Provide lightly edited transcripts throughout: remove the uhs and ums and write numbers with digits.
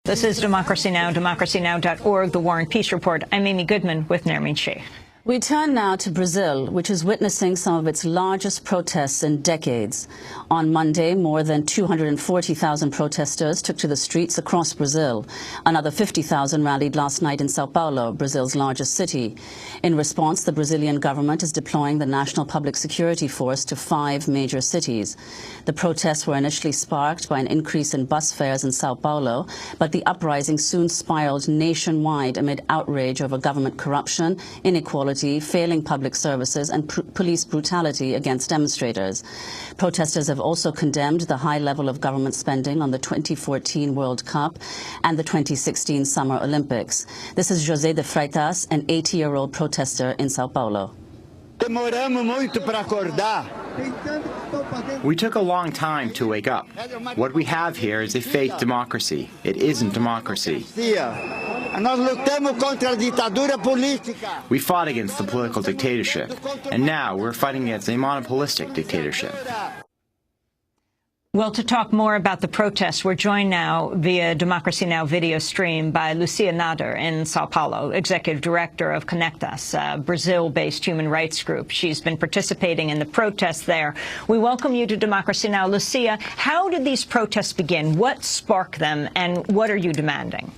This is Democracy Now!, democracynow.org, the War and Peace Report. I'm Amy Goodman with Nermeen Sheikh. We turn now to Brazil, which is witnessing some of its largest protests in decades. On Monday, more than 240,000 protesters took to the streets across Brazil. Another 50,000 rallied last night in Sao Paulo, Brazil's largest city. In response, the Brazilian government is deploying the National Public Security Force to 5 major cities. The protests were initially sparked by an increase in bus fares in Sao Paulo, but the uprising soon spiraled nationwide amid outrage over government corruption, inequality, failing public services and police brutality against demonstrators. Protesters have also condemned the high level of government spending on the 2014 World Cup and the 2016 Summer Olympics. This is José de Freitas, an 80-year-old protester in Sao Paulo. We took a long time to wake up. What we have here is a fake democracy. It isn't democracy. We fought against the political dictatorship, and now we're fighting against a monopolistic dictatorship. Well, to talk more about the protests, we're joined now via Democracy Now! Video stream by Lucia Nader in Sao Paulo, Executive Director of Conectas, a Brazil-based human rights group. She's been participating in the protests there. We welcome you to Democracy Now! Lucia, how did these protests begin? What sparked them, and what are you demanding?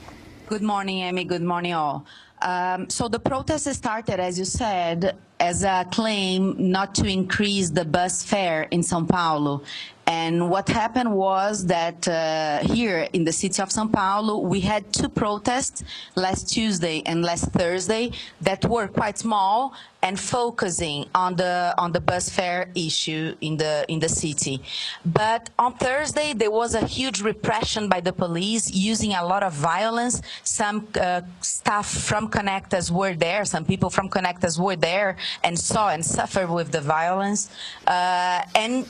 Good morning, Amy. Good morning, all. So the protest started, as you said, as a claim not to increase the bus fare in São Paulo. And what happened was that here in the city of São Paulo, we had 2 protests last Tuesday and last Thursday that were quite small and focusing on the bus fare issue in the city. But on Thursday, there was a huge repression by the police using a lot of violence. Some staff from Conectas were there, some people from Conectas were there and saw and suffered with the violence. And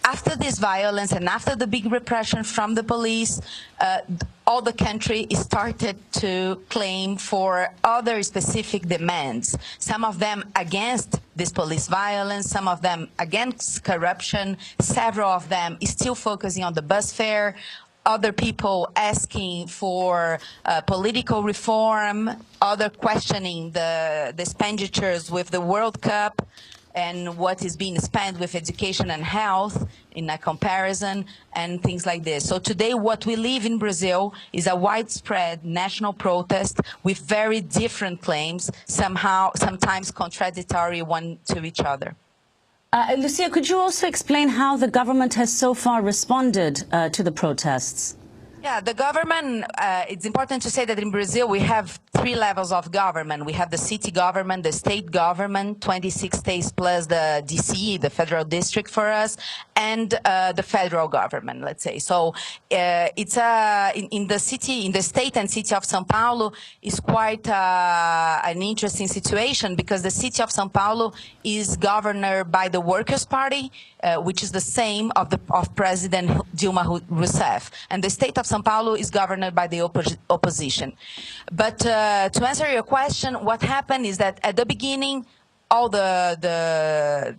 after this violence and after the big repression from the police, all the country started to claim for other specific demands, some of them against this police violence, some of them against corruption, several of them still focusing on the bus fare, other people asking for political reform, other questioning the expenditures with the World Cup, and what is being spent with education and health in a comparison and things like this. So today what we live in Brazil is a widespread national protest with very different claims, sometimes contradictory one to each other. Lucia, could you also explain how the government has so far responded to the protests? Yeah, the government, it's important to say that in Brazil we have 3 levels of government. We have the city government, the state government, 26 states plus the DC, the federal district for us, and the federal government, let's say. So it's in the state and city of São Paulo is quite an interesting situation because the city of São Paulo is governed by the Workers' Party, which is the same of President Dilma Rousseff, and the state of São Paulo is governed by the opposition. But to answer your question, what happened is that at the beginning, all the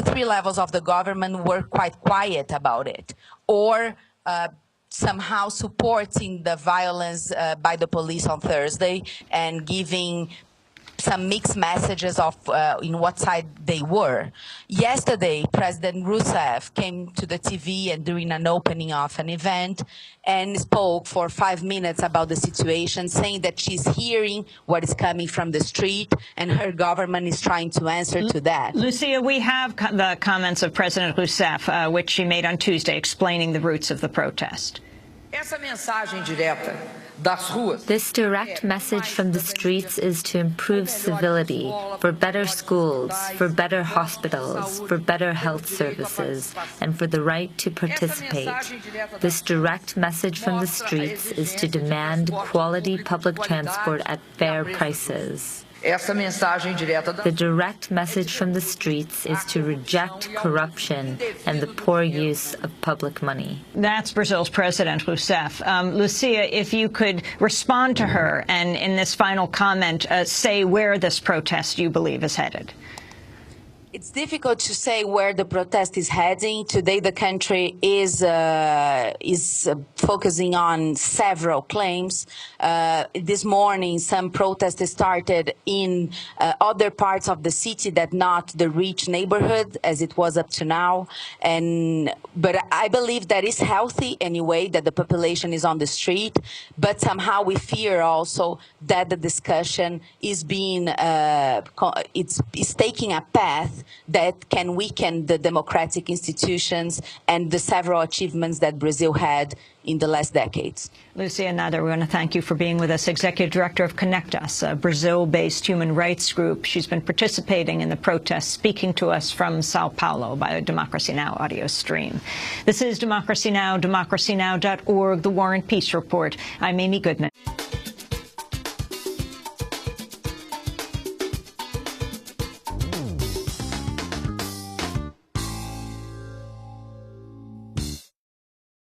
3 levels of the government were quite quiet about it, or somehow supporting the violence by the police on Thursday and giving some mixed messages of in what side they were. Yesterday, President Rousseff came to the TV and during an opening of an event and spoke for 5 minutes about the situation, saying that she's hearing what is coming from the street and her government is trying to answer to that. Lucia, we have the comments of President Rousseff, which she made on Tuesday, explaining the roots of the protest. This direct message from the streets is to improve civility, for better schools, for better hospitals, for better health services, and for the right to participate. This direct message from the streets is to demand quality public transport at fair prices. The direct message from the streets is to reject corruption and the poor use of public money. That's Brazil's President Rousseff. Lucia, if you could respond to her and in this final comment say where this protest you believe is headed. It's difficult to say where the protest is heading. Today, the country is focusing on several claims. This morning, some protests started in other parts of the city that not the rich neighborhood as it was up to now. But I believe that is healthy anyway, that the population is on the street. But somehow we fear also that the discussion is being, it's taking a path that can weaken the democratic institutions and the several achievements that Brazil had in the last decades. Lucia Nader, we want to thank you for being with us, Executive Director of Connect Us, a Brazil-based human rights group. She's been participating in the protests, speaking to us from Sao Paulo by a Democracy Now! Audio stream. This is Democracy Now!, democracynow.org, The War and Peace Report. I'm Amy Goodman.